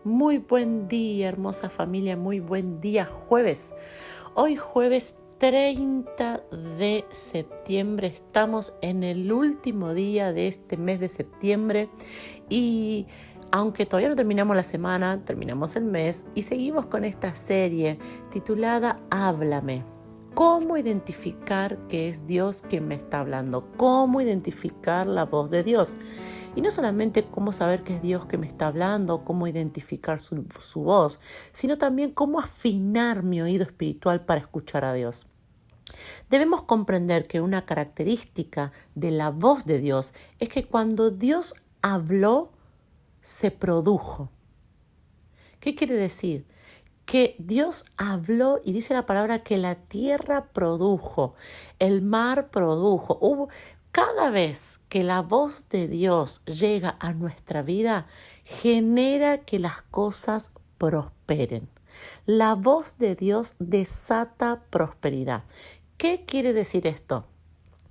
Muy buen día, hermosa familia, muy buen día, jueves. Hoy jueves 30 de septiembre, estamos en el último día de este mes de septiembre y aunque todavía no terminamos la semana, terminamos el mes y seguimos con esta serie titulada Háblame. ¿Cómo identificar que es Dios quien me está hablando? ¿Cómo identificar la voz de Dios? Y no solamente cómo saber que es Dios que me está hablando, cómo identificar su voz, sino también cómo afinar mi oído espiritual para escuchar a Dios. Debemos comprender que una característica de la voz de Dios es que cuando Dios habló, se produjo. ¿Qué quiere decir? Que Dios habló y dice la palabra que la tierra produjo, el mar produjo. Cada vez que la voz de Dios llega a nuestra vida, genera que las cosas prosperen. La voz de Dios desata prosperidad. ¿Qué quiere decir esto?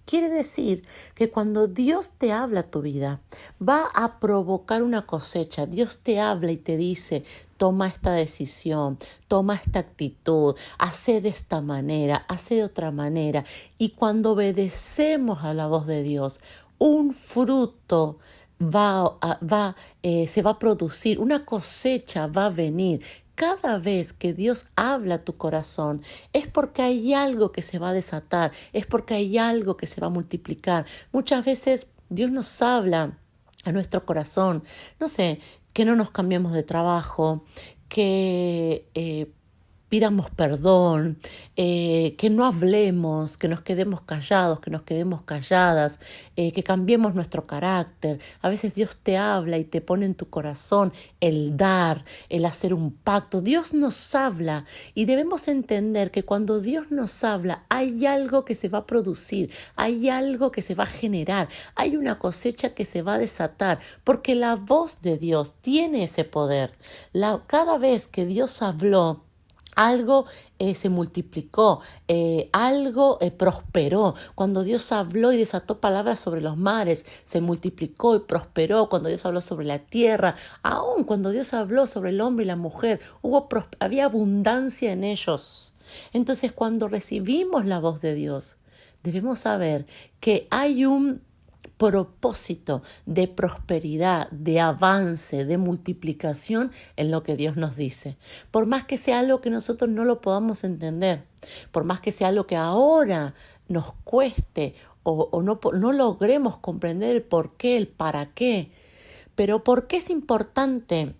Quiere decir que cuando Dios te habla a tu vida, va a provocar una cosecha. Dios te habla y te dice, toma esta decisión, toma esta actitud, hace de esta manera, hace de otra manera. Y cuando obedecemos a la voz de Dios, un fruto se va a producir, una cosecha va a venir. Cada vez que Dios habla a tu corazón es porque hay algo que se va a desatar, es porque hay algo que se va a multiplicar. Muchas veces Dios nos habla a nuestro corazón, no sé, que no nos cambiemos de trabajo, que pidamos perdón, que no hablemos, que nos quedemos callados, que nos quedemos calladas, que cambiemos nuestro carácter. A veces Dios te habla y te pone en tu corazón el dar, el hacer un pacto. Dios nos habla y debemos entender que cuando Dios nos habla hay algo que se va a producir, hay algo que se va a generar, hay una cosecha que se va a desatar, porque la voz de Dios tiene ese poder. Cada vez que Dios habló, algo se multiplicó, algo prosperó. Cuando Dios habló y desató palabras sobre los mares, se multiplicó y prosperó. Cuando Dios habló sobre la tierra, aún cuando Dios habló sobre el hombre y la mujer, había abundancia en ellos. Entonces, cuando recibimos la voz de Dios, debemos saber que hay un propósito de prosperidad, de avance, de multiplicación en lo que Dios nos dice. Por más que sea algo que nosotros no lo podamos entender, por más que sea algo que ahora nos cueste o no logremos comprender el por qué, el para qué, pero ¿por qué es importante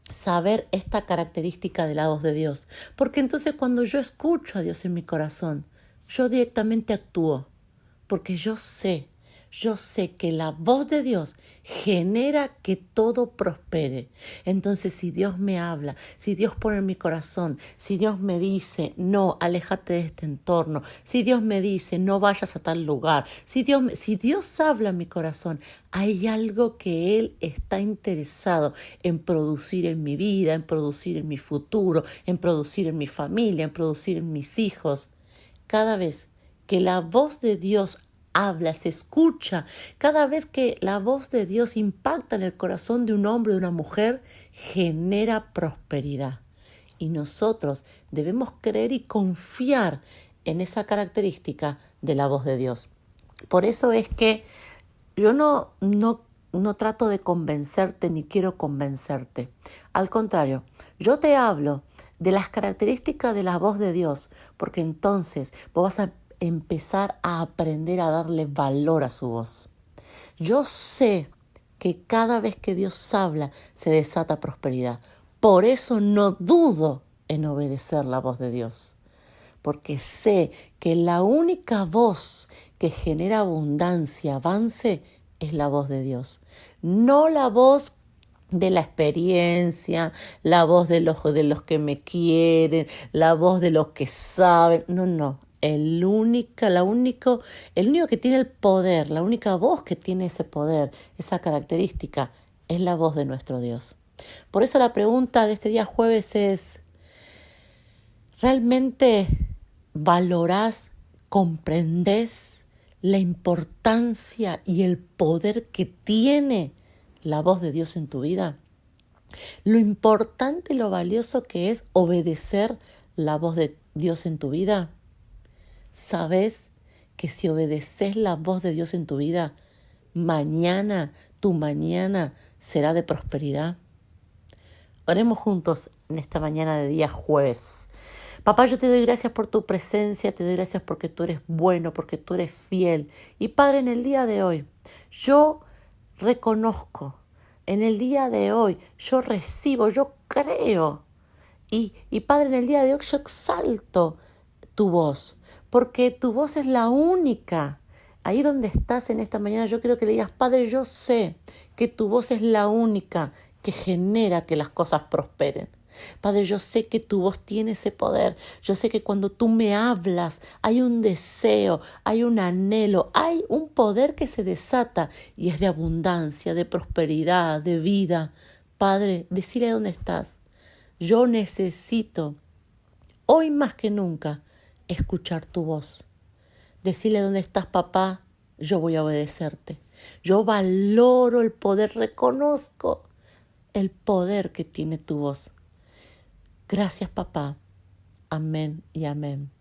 saber esta característica de la voz de Dios? Porque entonces cuando yo escucho a Dios en mi corazón, yo directamente actúo, porque yo sé que la voz de Dios genera que todo prospere. Entonces, si Dios me habla, si Dios pone en mi corazón, si Dios me dice, no, aléjate de este entorno, si Dios me dice, no vayas a tal lugar, si Dios habla en mi corazón, hay algo que Él está interesado en producir en mi vida, en producir en mi futuro, en producir en mi familia, en producir en mis hijos. Cada vez que la voz de Dios habla, se escucha, cada vez que la voz de Dios impacta en el corazón de un hombre o de una mujer, genera prosperidad. Y nosotros debemos creer y confiar en esa característica de la voz de Dios. Por eso es que yo no trato de convencerte ni quiero convencerte. Al contrario, yo te hablo de las características de la voz de Dios, porque entonces vos vas a empezar a aprender a darle valor a su voz. Yo sé que cada vez que Dios habla se desata prosperidad. Por eso no dudo en obedecer la voz de Dios, porque sé que la única voz que genera abundancia, avance, es la voz de Dios. No la voz de la experiencia, la voz de los que me quieren, la voz de los que saben. No. El único que tiene el poder, la única voz que tiene ese poder, esa característica, es la voz de nuestro Dios. Por eso la pregunta de este día jueves es: ¿realmente valorás, comprendés la importancia y el poder que tiene la voz de Dios en tu vida? Lo importante y lo valioso que es obedecer la voz de Dios en tu vida. ¿Sabes que si obedeces la voz de Dios en tu vida, tu mañana será de prosperidad? Oremos juntos en esta mañana de día jueves. Papá, yo te doy gracias por tu presencia, te doy gracias porque tú eres bueno, porque tú eres fiel. Y Padre, en el día de hoy, yo reconozco, en el día de hoy, yo recibo, yo creo. Y Padre, en el día de hoy yo exalto tu voz, porque tu voz es la única. Ahí donde estás en esta mañana, yo quiero que le digas, Padre, yo sé que tu voz es la única que genera que las cosas prosperen. Padre, yo sé que tu voz tiene ese poder. Yo sé que cuando tú me hablas hay un deseo, hay un anhelo, hay un poder que se desata y es de abundancia, de prosperidad, de vida. Padre, decile dónde estás. Yo necesito, hoy más que nunca, escuchar tu voz. Decile dónde estás, papá, yo voy a obedecerte. Yo valoro el poder, reconozco el poder que tiene tu voz. Gracias, papá. Amén y amén.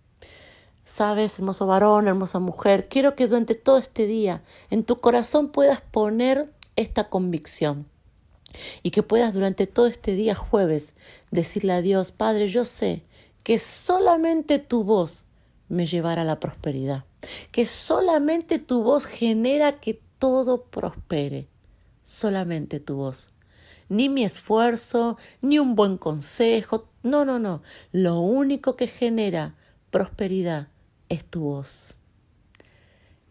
Sabes, hermoso varón, hermosa mujer, quiero que durante todo este día en tu corazón puedas poner esta convicción y que puedas durante todo este día jueves decirle a Dios, Padre, yo sé que solamente tu voz me llevará a la prosperidad, que solamente tu voz genera que todo prospere, solamente tu voz. Ni mi esfuerzo, ni un buen consejo, no. Lo único que genera prosperidad es tu voz.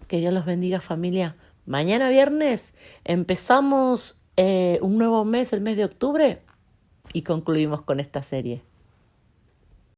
Que Dios los bendiga, familia. Mañana viernes empezamos un nuevo mes, el mes de octubre, y concluimos con esta serie.